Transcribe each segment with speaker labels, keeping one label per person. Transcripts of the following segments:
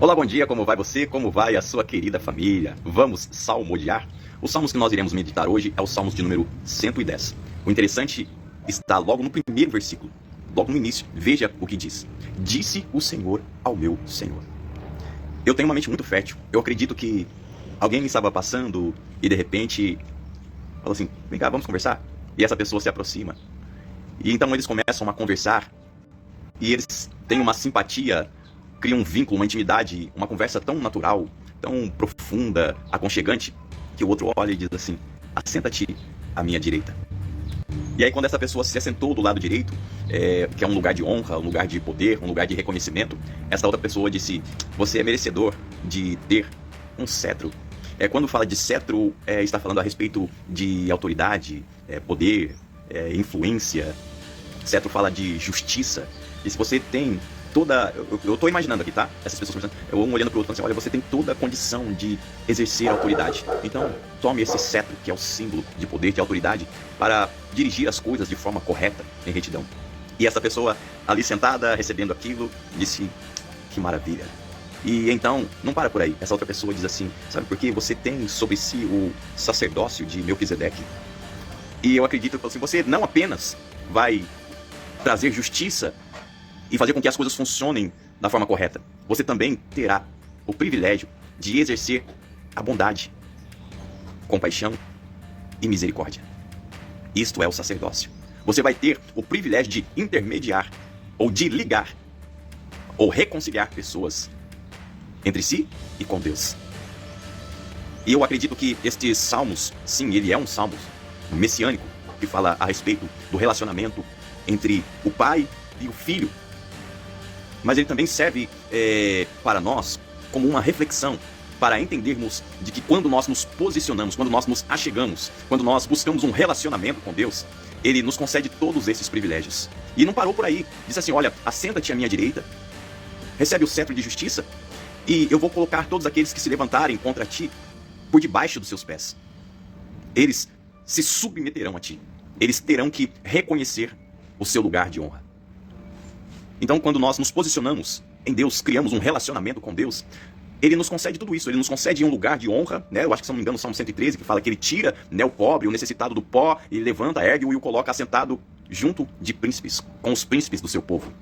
Speaker 1: Olá, bom dia, como vai você? Como vai a sua querida família? Vamos salmodiar? Os salmos que nós iremos meditar hoje é o Salmos de número 110. O interessante está logo no primeiro versículo, logo no início. Veja o que diz. Disse o Senhor ao meu Senhor. Eu tenho uma mente muito fértil. Eu acredito que alguém estava passando e de repente falou assim, vem cá, vamos conversar? E essa pessoa se aproxima. E então eles começam a conversar e eles têm uma simpatia, criam um vínculo, uma intimidade, uma conversa tão natural, tão profunda, aconchegante, que o outro olha e diz assim, assenta-te à minha direita. E aí quando essa pessoa se assentou do lado direito, que é um lugar de honra, um lugar de poder, um lugar de reconhecimento, essa outra pessoa disse, você é merecedor de ter um cetro. Quando fala de cetro, está falando a respeito de autoridade, poder, influência. Cetro fala de justiça. E se você tem toda... Eu estou imaginando aqui, tá? Essas pessoas conversando, um olhando para o outro, falando assim, olha, você tem toda a condição de exercer a autoridade. Então, tome esse cetro, que é o símbolo de poder, de autoridade, para dirigir as coisas de forma correta, em retidão. E essa pessoa ali sentada, recebendo aquilo, disse, que maravilha. E então, não para por aí. Essa outra pessoa diz assim, sabe por quê? Você tem sobre si o sacerdócio de Melquisedeque. E eu acredito que assim, você não apenas vai trazer justiça e fazer com que as coisas funcionem da forma correta, você também terá o privilégio de exercer a bondade, compaixão e misericórdia. Isto é o sacerdócio. Você vai ter o privilégio de intermediar, ou de ligar, ou reconciliar pessoas entre si e com Deus. E eu acredito que estes salmos, sim, ele é um salmo messiânico, que fala a respeito do relacionamento entre o pai e o filho. Mas ele também serve para nós como uma reflexão, para entendermos de que quando nós nos posicionamos, quando nós nos achegamos, quando nós buscamos um relacionamento com Deus, Ele nos concede todos esses privilégios. E não parou por aí. Disse assim, olha, assenta-te à minha direita, recebe o cetro de justiça, e eu vou colocar todos aqueles que se levantarem contra ti por debaixo dos seus pés. Eles se submeterão a ti. Eles terão que reconhecer o seu lugar de honra. Então, quando nós nos posicionamos em Deus, criamos um relacionamento com Deus, Ele nos concede tudo isso. Ele nos concede um lugar de honra, né? Eu acho que, se não me engano, o Salmo 113, que fala que Ele tira, né, o pobre, o necessitado do pó, e levanta, ergue-o e o coloca assentado junto de príncipes, com os príncipes do seu povo.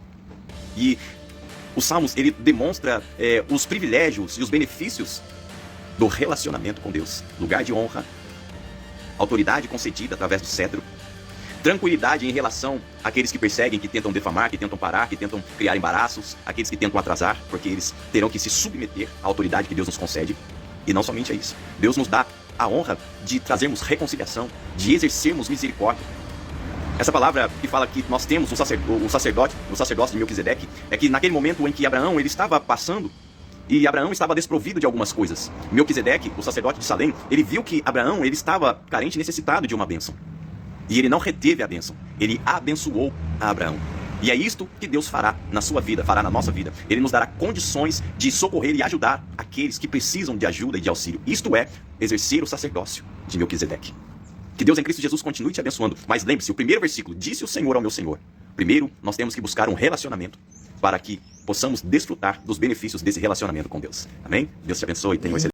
Speaker 1: E os Salmos, ele demonstra os privilégios e os benefícios do relacionamento com Deus. Lugar de honra, autoridade concedida através do cetro, tranquilidade em relação àqueles que perseguem, que tentam defamar, que tentam parar, que tentam criar embaraços, aqueles que tentam atrasar, porque eles terão que se submeter à autoridade que Deus nos concede. E não somente a isso. Deus nos dá a honra de trazermos reconciliação, de exercermos misericórdia. Essa palavra que fala que nós temos o sacerdócio de Melquisedeque, é que naquele momento em que Abraão ele estava passando, e Abraão estava desprovido de algumas coisas. Melquisedeque, o sacerdote de Salém, ele viu que Abraão ele estava carente e necessitado de uma bênção. E ele não reteve a bênção, ele abençoou a Abraão. E é isto que Deus fará na sua vida, fará na nossa vida. Ele nos dará condições de socorrer e ajudar aqueles que precisam de ajuda e de auxílio. Isto é, exercer o sacerdócio de Melquisedeque. Que Deus em Cristo Jesus continue te abençoando. Mas lembre-se, o primeiro versículo, disse o Senhor ao meu Senhor. Primeiro, nós temos que buscar um relacionamento para que possamos desfrutar dos benefícios desse relacionamento com Deus. Amém? Deus te abençoe e tenha um excelente